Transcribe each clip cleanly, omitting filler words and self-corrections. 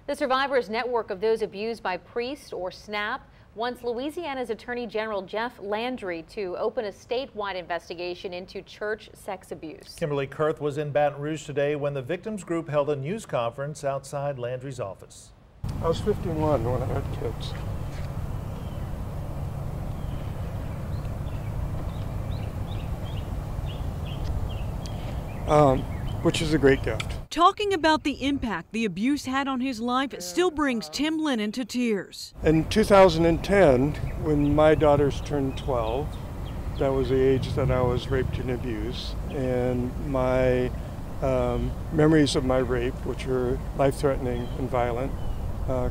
The Survivors Network of Those Abused by Priests, or SNAP, wants Louisiana's Attorney General Jeff Landry to open a statewide investigation into church sex abuse. Kimberly Kurth was in Baton Rouge today when the victims group held a news conference outside Landry's office. I was 51 when I had kids. Which is a great gift. Talking about the impact the abuse had on his life still brings Tim Lennon to tears. In 2010, when my daughters turned 12, that was the age that I was raped and abused, and my memories of my rape, which were life-threatening and violent,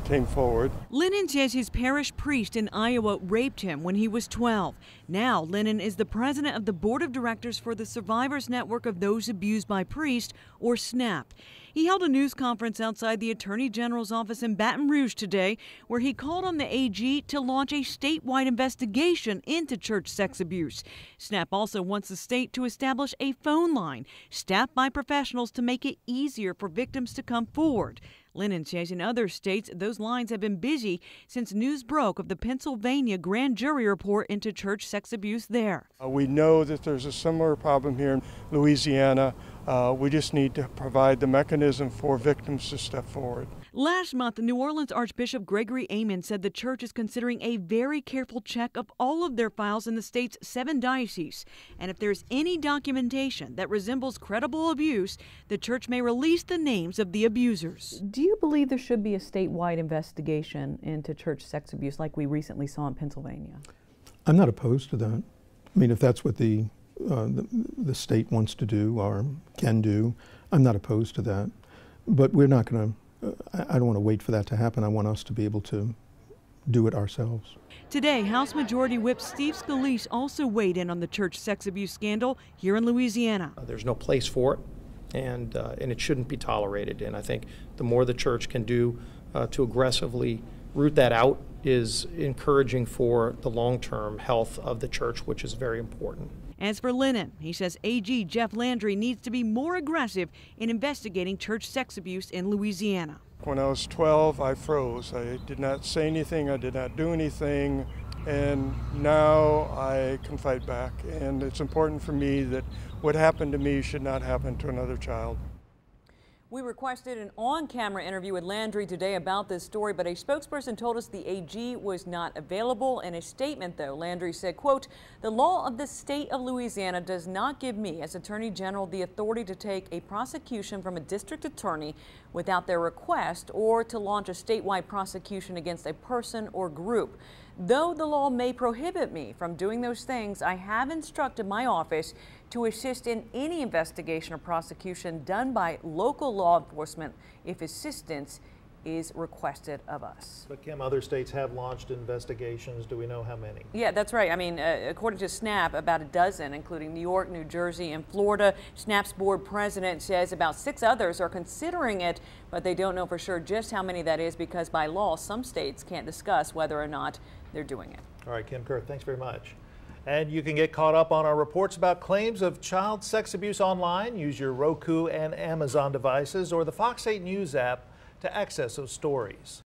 came forward. Lennon says his parish priest in Iowa raped him when he was 12. Now, Lennon is the president of the board of directors for the Survivors Network of Those Abused by Priests, or SNAP. He held a news conference outside the Attorney General's office in Baton Rouge today, where he called on the AG to launch a statewide investigation into church sex abuse. SNAP also wants the state to establish a phone line staffed by professionals to make it easier for victims to come forward. Lennon says in other states, those lines have been busy since news broke of the Pennsylvania grand jury report into church sex abuse there. We know that there's a similar problem here in Louisiana. We just need to provide the mechanism for victims to step forward. Last month, New Orleans Archbishop Gregory Amen said the church is considering a very careful check of all of their files in the state's 7 dioceses. And if there's any documentation that resembles credible abuse, the church may release the names of the abusers. Do you believe there should be a statewide investigation into church sex abuse like we recently saw in Pennsylvania? I'm not opposed to that. I mean, if that's what the state wants to do or can do, I'm not opposed to that. But we're not going to, I don't want to wait for that to happen. I want us to be able to do it ourselves. Today, House Majority Whip Steve Scalise also weighed in on the church sex abuse scandal here in Louisiana. There's no place for it, and it shouldn't be tolerated. And I think the more the church can do to aggressively root that out is encouraging for the long-term health of the church, which is very important. As for Lennon, he says AG Jeff Landry needs to be more aggressive in investigating church sex abuse in Louisiana. When I was 12, I froze. I did not say anything, I did not do anything, and now I can fight back. And it's important for me that what happened to me should not happen to another child. We requested an on-camera interview with Landry today about this story, but a spokesperson told us the AG was not available. In a statement, though, Landry said, quote, "The law of the state of Louisiana does not give me, as Attorney General, the authority to take a prosecution from a district attorney without their request or to launch a statewide prosecution against a person or group. Though the law may prohibit me from doing those things, I have instructed my office to assist in any investigation or prosecution done by local law enforcement if assistance is requested of us." But Kim, other states have launched investigations. Do we know how many? Yeah, that's right. I mean, according to SNAP, about a dozen, including New York, New Jersey, and Florida. SNAP's board president says about 6 others are considering it, but they don't know for sure just how many that is because by law, some states can't discuss whether or not they're doing it. All right, Kim Kurth, thanks very much. And you can get caught up on our reports about claims of child sex abuse online. Use your Roku and Amazon devices or the Fox 8 News app to access those stories.